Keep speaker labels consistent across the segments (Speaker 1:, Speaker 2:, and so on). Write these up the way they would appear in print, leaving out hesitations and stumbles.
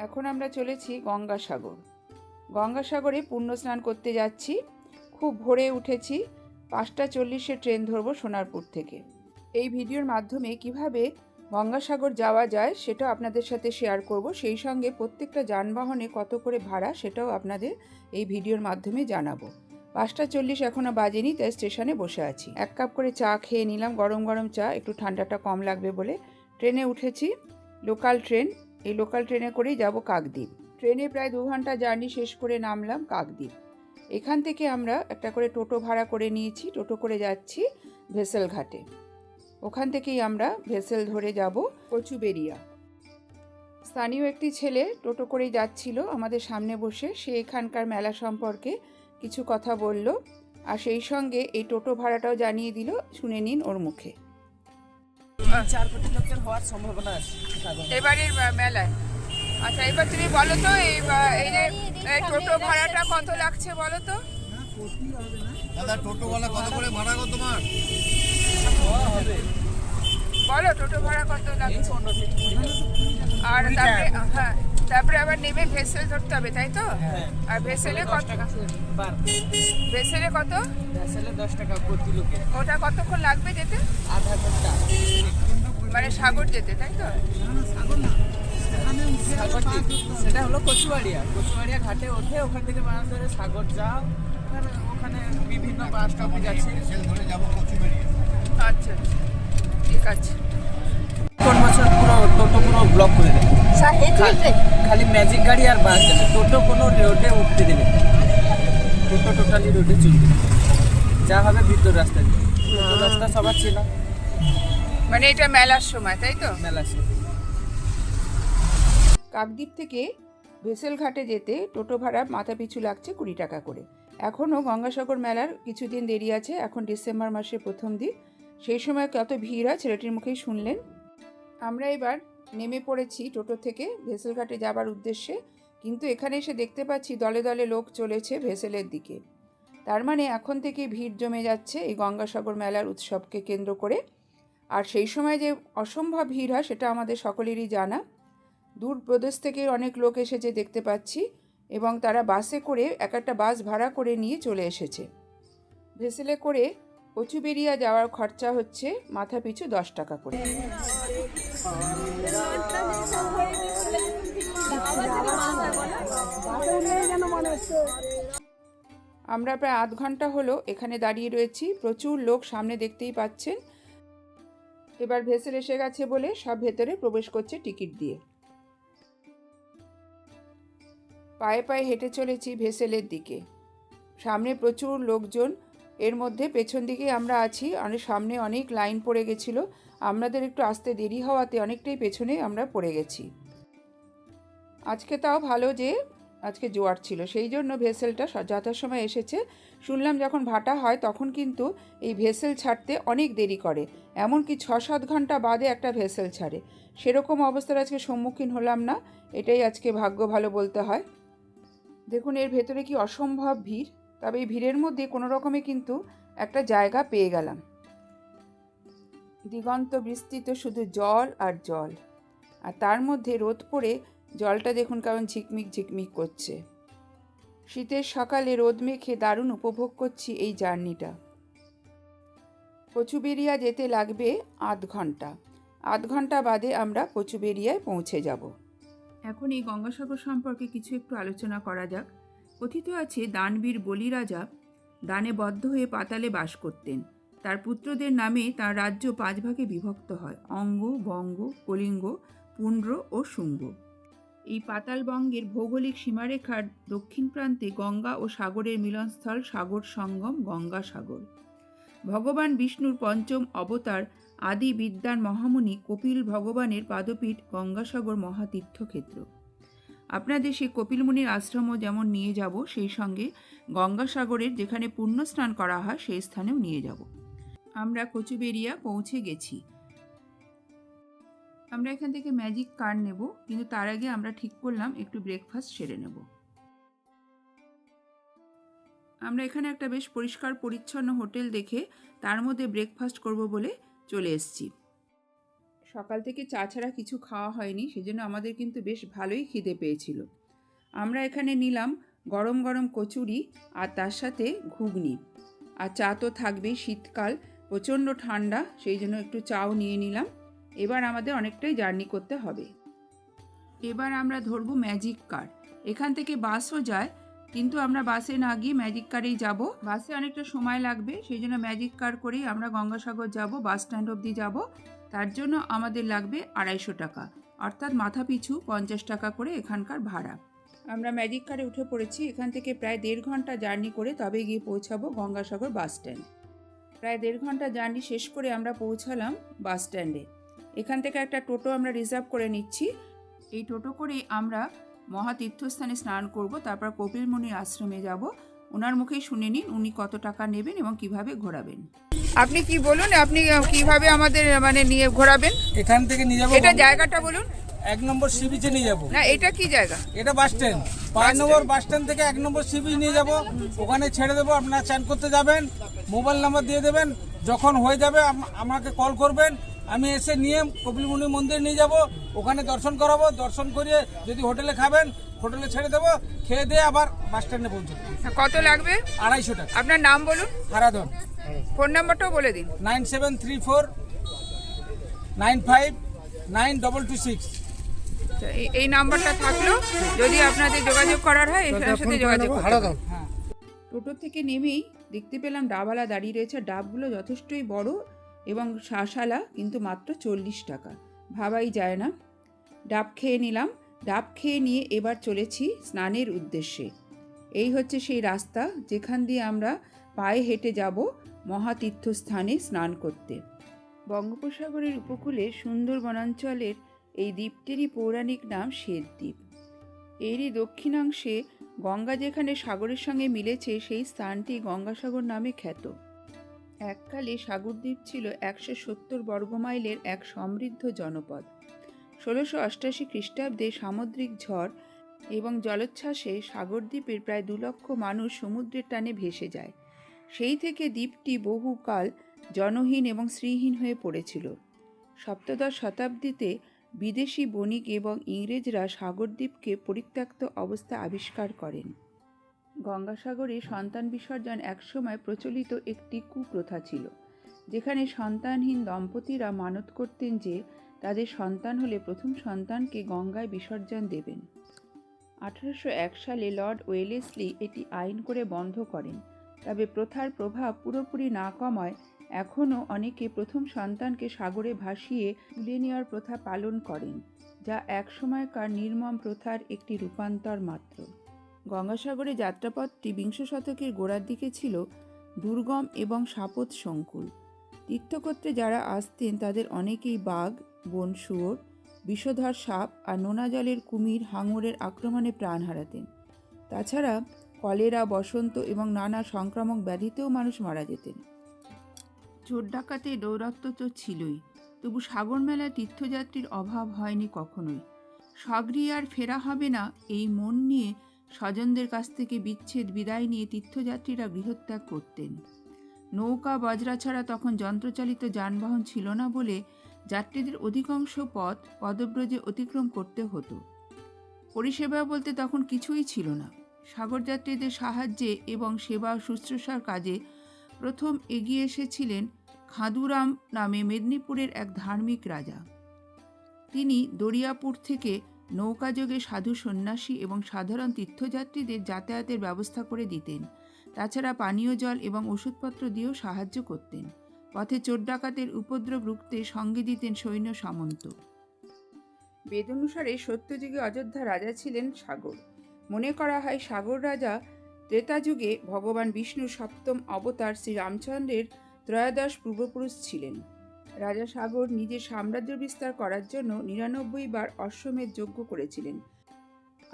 Speaker 1: এখন আমরা চলেছি গঙ্গাসাগর। গঙ্গাসাগরে পুণ্য স্নান করতে যাচ্ছি। খুব ভোরে উঠেছি, 5:40 ট্রেন ধরবো সোনারপুর থেকে। এই ভিডিওর মাধ্যমে কিভাবে গঙ্গাসাগর যাওয়া যায় সেটা আপনাদের সাথে শেয়ার করব। সেই সঙ্গে প্রত্যেকটা যানবাহনে কত করে ভাড়া সেটাও আপনাদের এই ভিডিওর মাধ্যমে জানাবো। 5:40 এখনও বাজেনি, তাই স্টেশনে বসে আছি। 1 কাপ করে চা খেয়ে নিলাম, গরম গরম চা, একটু ঠান্ডাটা কম লাগবে বলে। ট্রেনে উঠেছি, লোকাল ট্রেন। এই লোকাল ট্রেনে করেই যাব কাকদ্বীপ। ট্রেনে প্রায় 2 ঘন্টা জার্নি শেষ করে নামলাম কাকদ্বীপ। এখান থেকে আমরা একটা করে টোটো ভাড়া করে নিয়েছি, টোটো করে যাচ্ছি ভেসেল ঘাটে। ওখান থেকেই আমরা ভেসেল ধরে যাব কচুবেড়িয়া। স্থানীয় একটি ছেলে টোটো করেই যাচ্ছিল আমাদের সামনে বসে। সে এখানকার মেলা সম্পর্কে কিছু কথা বলল, আর সেই সঙ্গে এই টোটো ভাড়াটাও জানিয়ে দিল। শুনে নিন ওর মুখে।
Speaker 2: 4 কোটি লোকের হওয়ার সম্ভাবনা আছে
Speaker 1: এবারের মেলায়। আচ্ছা, এবার তুমি বলো তো এই যে টোটো ভাড়াটা কত লাগছে বলো তো।
Speaker 3: দাদা টোটোওয়ালা কত করে ভাড়া গো তোমার?
Speaker 1: বলো টোটো ভাড়া কত লাগছে। আর তারপরে আবার নেমে ভেসেল ধরতে হবে, তাই তো? আর ভেসেলে কত? ভেসেলে কত?
Speaker 2: ভেসেলে 10 টাকা প্রতি লোকে।
Speaker 1: ওটা কতক্ষণ লাগবে যেতে?
Speaker 2: আধা ঘন্টা।
Speaker 1: মানে সাগর যেতে, তাই তো?
Speaker 2: সাগর সেটা হলো কচুয়াড়িয়া ঘাটে ওঠে, ওখান থেকে বাস ধরে সাগর যাও। আর ওখানে বিভিন্ন বাস স্টপেজ আছে।
Speaker 3: সেল ধরে যাবো কচুবেড়িয়া।
Speaker 1: আচ্ছা, ঠিক আছে।
Speaker 2: কোন বছর টোটো পুরো ব্লক করে দেবে। খালি ম্যাজিক গাড়ি আর বাস যাবে, টোটো কোনো রোডে উঠতে দেবে। টোটো টোটালি রোডে চলবে, যা হবে ভিতর রাস্তা দিয়ে। ভিতর রাস্তা সবার ছিল,
Speaker 1: মানে এটা মেলার সময়, তাই তো?
Speaker 2: মেলা ছিল।
Speaker 1: কাকদ্বীপ থেকে ভেসেল ঘাটে যেতে টোটো ভাড়া মাথা পিছু লাগছে 20 টাকা করে। এখনও গঙ্গাসাগর মেলার কিছুদিন দেরি আছে, এখন ডিসেম্বর মাসের প্রথম দিন। সেই সময় কত ভিড় হয় ছেলেটির মুখেই শুনলেন। আমরা এবার নেমে পড়েছি টোটো থেকে ভেসেল ঘাটে যাবার উদ্দেশ্যে, কিন্তু এখানে এসে দেখতে পাচ্ছি দলে দলে লোক চলেছে ভেসেলের দিকে। তার মানে এখন থেকে ভিড় জমে যাচ্ছে এই গঙ্গাসাগর মেলার উৎসবকে কেন্দ্র করে। আর সেই সময় যে অসম্ভব ভিড় হয় সেটা আমাদের সকলেরই জানা। দূর প্রদেশ থেকে অনেক লোক এসেছে দেখতে পাচ্ছি, এবং তারা বাসে করে একটা বাস ভাড়া করে নিয়ে চলে এসেছে। ভেসেলে করে কচুবেড়িয়া যাওয়ার খরচা হচ্ছে মাথা পিছু 10 টাকা করে। আমরা প্রায় আধ ঘন্টা হলো এখানে দাঁড়িয়ে রয়েছি, প্রচুর লোক সামনে দেখতেই পাচ্ছেন। এবার ভেসেল এসে গেছে বলে সব ভেতরে প্রবেশ করছে টিকিট দিয়ে। পায়ে পায়ে হেঁটে চলেছি ভেসেলের দিকে। সামনে প্রচুর লোকজন, এর মধ্যে পেছন দিকে আমরা আছি, অনেক সামনে অনেক লাইন পড়ে গেছিলো। আমাদের একটু আসতে দেরি হওয়াতে অনেকটাই পেছনে আমরা পড়ে গেছি। আজকে তাও ভালো যে আজকে জোয়ার ছিল, সেই জন্য ভেসেলটা যথাসময় এসেছে। শুনলাম যখন ভাটা হয় তখন কিন্তু এই ভেসেল ছাড়তে অনেক দেরি করে, এমনকি 6-7 ঘন্টা বাদে একটা ভেসেল ছাড়ে। সেরকম অবস্থার আজকে সম্মুখীন হলাম না, এটাই আজকে ভাগ্য ভালো বলতে হয়। দেখুন এর ভেতরে কি অসম্ভব ভিড়, তবে এই ভিড়ের মধ্যে কোনো রকমে কিন্তু একটা জায়গা পেয়ে গেলাম। দিগন্ত বিস্তৃত শুধু জল আর জল, আর তার মধ্যে রোদ পড়ে জলটা দেখুন কেমন ঝিকমিক ঝিকমিক করছে। শীতের সকালে রোদ মেখে দারুণ উপভোগ করছি এই জার্নিটা। কচুবেড়িয়া যেতে লাগবে আধ ঘন্টা বাদে আমরা কচুবেড়িয়ায় পৌঁছে যাব। এখন এই গঙ্গাসাগর সম্পর্কে কিছু একটু আলোচনা করা যাক। কথিত আছে দানবীর বলিরাজা দানে বদ্ধ হয়ে পাতালে বাস করতেন। তার পুত্রদের নামে তার রাজ্য 5 ভাগে বিভক্ত হয়: অঙ্গ, বঙ্গ, কলিঙ্গ, পুণ্ড্র ও শুঙ্গ। এই পাতালবঙ্গের ভৌগোলিক সীমারেখার দক্ষিণ প্রান্তে গঙ্গা ও সাগরের মিলনস্থল সাগর সঙ্গম গঙ্গাসাগর। ভগবান বিষ্ণুর পঞ্চম অবতার আদি বিদ্যান মহামুনি কপিল ভগবানের পাদপীঠ গঙ্গাসাগর মহাতীর্থক্ষেত্র। আপনাদের সেই কপিল মুনির আশ্রমও যেমন নিয়ে যাব, সেই সঙ্গে গঙ্গাসাগরের যেখানে পুণ্য স্নান করা হয় সেই স্থানেও নিয়ে যাব। আমরা কচুবেড়িয়া পৌঁছে গেছি। আমরা এখান থেকে ম্যাজিক কার নেব, কিন্তু তার আগে আমরা ঠিক করলাম একটু ব্রেকফাস্ট সেরে নেব। আমরা এখানে একটা বেশ পরিষ্কার পরিচ্ছন্ন হোটেল দেখে তার মধ্যে ব্রেকফাস্ট করব বলে চলে এসেছি। সকাল থেকে চা ছাড়া কিছু খাওয়া হয়নি, সেজন্য আমাদের কিন্তু বেশ ভালোই খিদে পেয়েছিল। আমরা এখানে নিলাম গরম গরম কচুরি আর তার সাথে ঘুগনি, আর চা তো থাকবেই, শীতকাল প্রচণ্ড ঠান্ডা, সেই জন্য একটু চাও নিয়ে নিলাম। এবার আমাদের অনেকটাই জার্নি করতে হবে। এবার আমরা ধরবো ম্যাজিক কার। এখান থেকে বাসও যায়, কিন্তু আমরা বাসে না গিয়ে ম্যাজিক কারেই যাব। বাসে অনেকটা সময় লাগবে, সেই জন্য ম্যাজিক কার করেই আমরা গঙ্গাসাগর যাব, বাস স্ট্যান্ড অবধি যাব। তার জন্য আমাদের লাগবে 250 টাকা, অর্থাৎ মাথা পিছু 50 টাকা করে এখানকার ভাড়া। আমরা ম্যাজিক কারে উঠে পড়েছি। এখান থেকে প্রায় 1.5 ঘন্টা জার্নি করে তবে গিয়ে পৌঁছাবো গঙ্গাসাগর বাস স্ট্যান্ড। প্রায় 1.5 ঘন্টা জার্নি শেষ করে আমরা পৌঁছালাম বাস স্ট্যান্ডে। এখান থেকে একটা টোটো আমরা রিজার্ভ করে নিচ্ছি। এই টোটো করেই আমরা মহাতীর্থস্থানে স্নান করব, তারপর কপিলমুনির আশ্রমে যাব। ওনার মুখেই শুনে নিন উনি কত টাকা নেবেন এবং কিভাবে ঘোরাবেন। আপনি কি বলুন, আপনি কিভাবে আমাদের নিয়ে ঘোরাবেন?
Speaker 2: এখান থেকে নিয়ে যাবো,
Speaker 1: এটা জায়গাটা বলুন।
Speaker 2: 1 নম্বর সি বিচে নিয়ে যাবো।
Speaker 1: না, এটা কি জায়গা?
Speaker 2: এটা বাস স্ট্যান্ড, 5 নম্বর বাস স্ট্যান্ড থেকে 1 নম্বর সি বিচ নিয়ে যাবো। ওখানে ছেড়ে দেবো, আপনারা চান করতে যাবেন, মোবাইল নাম্বার দিয়ে দেবেন। যখন হয়ে যাবে আমাকে কল করবেন, আমি এসে নিয়ে কপিলমুনি মন্দির নিয়ে যাব, ওখানে দর্শন করাবো। দর্শন করিয়ে যদি হোটেলে খাবেন, হোটেলে ছেড়ে দেবো, খেয়ে দিয়ে আবার বাস স্ট্যান্ডে পৌঁছাবো।
Speaker 1: কত লাগবে?
Speaker 2: 250 টাকা।
Speaker 1: আপনার নাম বলুন,
Speaker 2: হারাধন।
Speaker 1: ফোন নাম্বারটাও বলে দিন।
Speaker 2: 9734 95 9226।
Speaker 1: এই নাম্বারটা থাকলো, যদি আপনাদের যোগাযোগ করার হয় এর সাথে যোগাযোগ করতে পারেন। টোটো থেকে নেমেই দেখতে পেলাম ডাবওয়ালা দাঁড়িয়ে রয়েছে। ডাবগুলো যথেষ্টই বড় এবং শাঁসালা, কিন্তু মাত্র 40 টাকা, ভাবাই যায় না। ডাব খেয়ে নিলাম। ডাব খেয়ে নিয়ে এবার চলেছি স্নানের উদ্দেশ্যে। এই হচ্ছে সেই রাস্তা যেখান দিয়ে আমরা পায়ে হেঁটে যাব মহাতীর্থস্থানে স্নান করতে। বঙ্গোপসাগরের উপকূলে সুন্দর বনাঞ্চলের এই দ্বীপটিরই পৌরাণিক নাম শ্বেতদ্বীপ। এরই দক্ষিণাংশে গঙ্গা যেখানে সাগরের সঙ্গে মিলেছে, সেই স্থানটি গঙ্গাসাগর নামে খ্যাত। এককালে সাগরদ্বীপ ছিল 170 বর্গমাইলের এক সমৃদ্ধ জনপদ। 1688 খ্রিস্টাব্দে সামুদ্রিক ঝড় এবং জলোচ্ছ্বাসে সাগরদ্বীপের প্রায় 2 লক্ষ মানুষ সমুদ্রের টানে ভেসে যায়। সেই থেকে দ্বীপটি বহুকাল জনহীন এবং শ্রীহীন হয়ে পড়েছিল। সপ্তদশ শতাব্দীতে বিদেশি বণিক এবং ইংরেজরা সাগরদ্বীপকে পরিত্যক্ত অবস্থায় আবিষ্কার করেন। গঙ্গাসাগরে সন্তান বিসর্জন একসময় প্রচলিত একটি কুপ্রথা ছিল, যেখানে সন্তানহীন দম্পতিরা মানত করতেন যে তাদের সন্তান হলে প্রথম সন্তানকে গঙ্গায় বিসর্জন দেবেন। 1801 সালে লর্ড ওয়েলেসলি এটি আইন করে বন্ধ করেন। তবে প্রথার প্রভাব পুরোপুরি না কমায় এখনও অনেকে প্রথম সন্তানকে সাগরে ভাসিয়ে তুলে নেওয়ার প্রথা পালন করেন, যা একসময়কার নির্মম প্রথার একটি রূপান্তর মাত্র। গঙ্গাসাগরে যাত্রাপথটি 20 শতকের গোড়ার দিকে ছিল দুর্গম এবং সাপত সংকুল। তীর্থক্ষেত্রে যারা আসতেন তাদের অনেকেই বাঘ, বন শুয়োর, বিষধর সাপ আর নোনা জলের কুমির, হাঙরের আক্রমণে প্রাণ হারাতেন। তাছাড়া কলেরা, বসন্ত এবং নানা সংক্রামক ব্যাধিতেও মানুষ মারা যেতেন। চোর ডাকাতে দৌরাত্ম্য তো ছিলই, তবু সাগর মেলায় তীর্থযাত্রীর অভাব হয়নি কখনোই। সগৃহে আর ফেরা হবে না এই মন নিয়ে স্বজনদের কাছ থেকে বিদায় নিয়ে তীর্থযাত্রীরা গৃহত্যাগ করতেন। নৌকা, বজরা ছাড়া তখন যন্ত্রচালিত যানবাহন ছিল না বলে যাত্রীদের অধিকাংশ পথ পদব্রজে অতিক্রম করতে হতো। পরিষেবা বলতে তখন কিছুই ছিল না। সাগরযাত্রীদের সাহায্যে এবং সেবা শুশ্রূষার কাজে প্রথম এগিয়ে এসেছিলেন খাদুরাম নামে মেদিনীপুরের এক ধার্মিক রাজা। তিনি দরিয়াপুর থেকে নৌকাযোগে সাধু সন্ন্যাসী এবং সাধারণ তীর্থযাত্রীদের যাতায়াতের ব্যবস্থা করে দিতেন। তাছাড়া পানীয় জল এবং ওষুধপত্র দিয়েও সাহায্য করতেন। পথে চোর ডাকাতের উপদ্রব রুখতে সঙ্গে দিতেন সৈন্য সামন্ত। বেদ অনুসারে সত্যযুগে অযোধ্যা রাজা ছিলেন সাগর। মনে করা হয় সাগর রাজা ত্রেতাযুগে ভগবান বিষ্ণুর 7ম অবতার শ্রী রামচন্দ্রের ত্রয়োদশ পূর্বপুরুষ ছিলেন। রাজা সাগর নিজের সাম্রাজ্য বিস্তার করার জন্য 99 বার অশ্বমেধ যজ্ঞ করেছিলেন।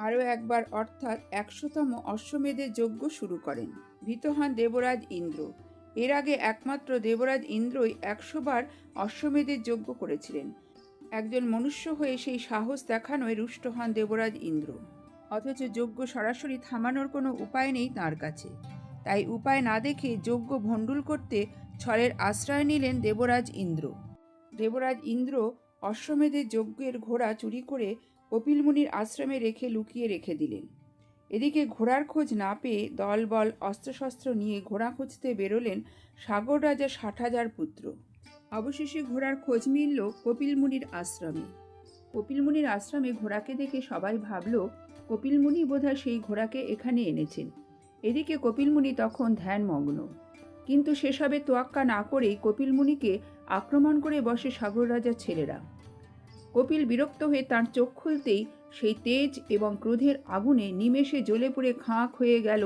Speaker 1: আরও একবার অর্থাৎ 100তম অশ্বমেধের যজ্ঞ শুরু করেন। ভীত হন দেবরাজ ইন্দ্র। এর আগে একমাত্র দেবরাজ ইন্দ্রই 100 বার অশ্বমেধের যজ্ঞ করেছিলেন। একজন মনুষ্য হয়ে সেই সাহস দেখানোয় রুষ্ট হন দেবরাজ ইন্দ্র। অথচ যজ্ঞ সরাসরি থামানোর কোনো উপায় নেই তাঁর কাছে। তাই উপায় না দেখে যজ্ঞ ভণ্ডুল করতে ছলের আশ্রয় নিলেন দেবরাজ ইন্দ্র। দেবরাজ ইন্দ্র অশ্বমেধের যজ্ঞের ঘোড়া চুরি করে কপিলমুনির আশ্রমে রেখে লুকিয়ে রেখে দিলেন। এদিকে ঘোড়ার খোঁজ না পেয়ে দলবল অস্ত্রশস্ত্র নিয়ে ঘোড়া খুঁজতে বেরোলেন সাগর রাজা 60,000 পুত্র। অবশেষে ঘোড়ার খোঁজ মিলল কপিলমুনির আশ্রমে। কপিলমুনির আশ্রমে ঘোড়াকে দেখে সবাই ভাবল কপিলমুনি বোধহয় সেই ঘোড়াকে এখানে এনেছেন। এদিকে কপিলমুনি তখন ধ্যানমগ্ন, কিন্তু সেসবে তোয়াক্কা না করেই কপিলমুনিকে আক্রমণ করে বসে সাগর রাজার ছেলেরা। কপিল বিরক্ত হয়ে তাঁর চোখ খুলতেই সেই তেজ এবং ক্রোধের আগুনে নিমেষে জ্বলে পুড়ে খাঁক হয়ে গেল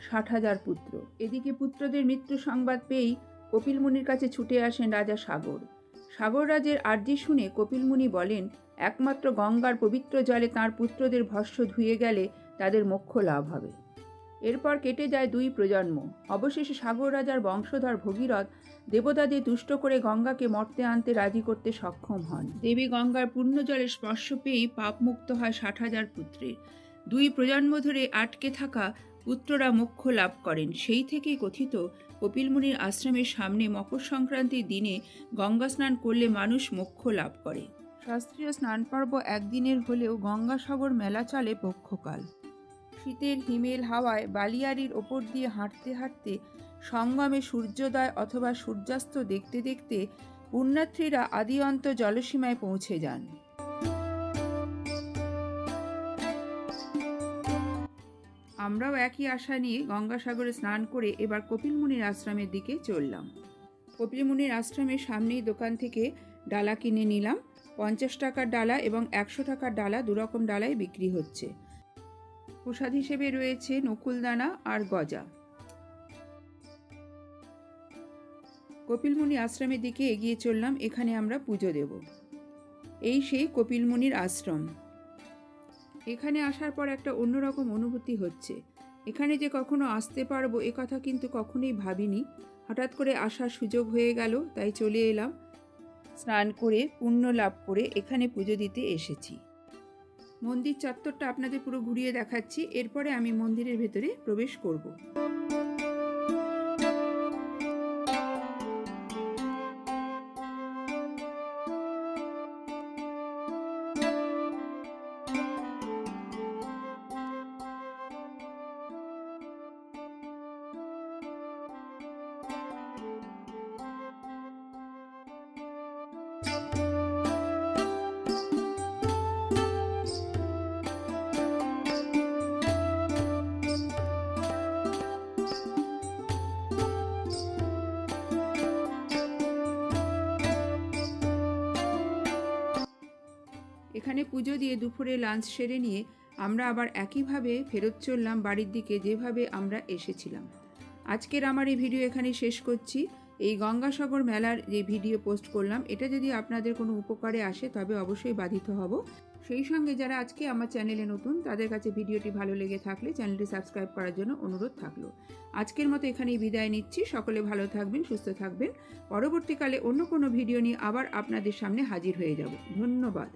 Speaker 1: 60,000 পুত্র। এদিকে পুত্রদের মৃত্যু সংবাদ পেয়েই কপিলমুনির কাছে ছুটে আসেন রাজা সাগর। সাগর রাজের আর্জি শুনে কপিলমুনি বলেন, একমাত্র গঙ্গার পবিত্র জলে তাঁর পুত্রদের ভস্ম ধুয়ে গেলে তাদের মোক্ষ লাভ হবে। এরপর কেটে যায় 2 প্রজন্ম। অবশেষে সাগর রাজার বংশধর ভগীরথ দেবতাদের তুষ্ট করে গঙ্গাকে মর্তে আনতে রাজি করতে সক্ষম হন। দেবী গঙ্গার পূর্ণ জলের স্পর্শ পেয়েই পাপমুক্ত হয় 60,000 পুত্রের। 2 প্রজন্ম ধরে আটকে থাকা পুত্ররা মোক্ষ লাভ করেন। সেই থেকেই কথিত কপিলমুনির আশ্রমের সামনে মকর সংক্রান্তির দিনে গঙ্গা স্নান করলে মানুষ মোক্ষ লাভ করে। শাস্ত্রীয় স্নান পর্ব একদিনের হলেও গঙ্গাসাগর মেলা চলে পক্ষকাল। শীতের হিমেল হাওয়ায় বালিয়াড়ির ওপর দিয়ে হাঁটতে হাঁটতে সঙ্গমে সূর্যোদয় অথবা সূর্যাস্ত দেখতে দেখতে পুণ্যার্থীরা আদি অন্ত জলসীমায় পৌঁছে যান। আমরাও একই আশা নিয়ে গঙ্গাসাগরে স্নান করে এবার কপিলমুনির আশ্রমের দিকে চললাম। কপিলমুনির আশ্রমের সামনেই দোকান থেকে ডালা কিনে নিলাম। 50 টাকার ডালা এবং 100 টাকার ডালা, 2 রকম ডালাই বিক্রি হচ্ছে। প্রসাদ হিসেবে রয়েছে নকুলদানা আর গজা। কপিলমুনি আশ্রমের দিকে এগিয়ে চললাম। এখানে আমরা পুজো দেব। এই সেই কপিলমুনির আশ্রম। এখানে আসার পর একটা অন্যরকম অনুভূতি হচ্ছে। এখানে যে কখনো আসতে পারবো এ কথা কিন্তু কখনোই ভাবিনি। হঠাৎ করে আসার সুযোগ হয়ে গেল, তাই চলে এলাম। স্নান করে পুণ্য লাভ করে এখানে পুজো দিতে এসেছি। মন্দির চত্বরটা আপনাদের পুরো ঘুরিয়ে দেখাচ্ছি, এরপরে আমি মন্দিরের ভেতরে প্রবেশ করব। এখানে পুজো দিয়ে দুপুরে লাঞ্চ সেরে নিয়ে আমরা আবার একইভাবে ফেরত চললাম বাড়ির দিকে, যেভাবে আমরা এসেছিলাম। আজকের আমার এই ভিডিও এখানে শেষ করছি। এই গঙ্গাসাগর মেলার যে ভিডিও পোস্ট করলাম, এটা যদি আপনাদের কোনো উপকারে আসে তবে অবশ্যই বাধিত হব। সেই সঙ্গে যারা আজকে আমার চ্যানেলে নতুন, তাদের কাছে ভিডিওটি ভালো লেগে থাকলে চ্যানেলটি সাবস্ক্রাইব করার জন্য অনুরোধ থাকলো। আজকের মতো এখানেই বিদায় নিচ্ছি। সকলে ভালো থাকবেন, সুস্থ থাকবেন। পরবর্তীকালে অন্য কোনো ভিডিও নিয়ে আবার আপনাদের সামনে হাজির হয়ে যাব। ধন্যবাদ।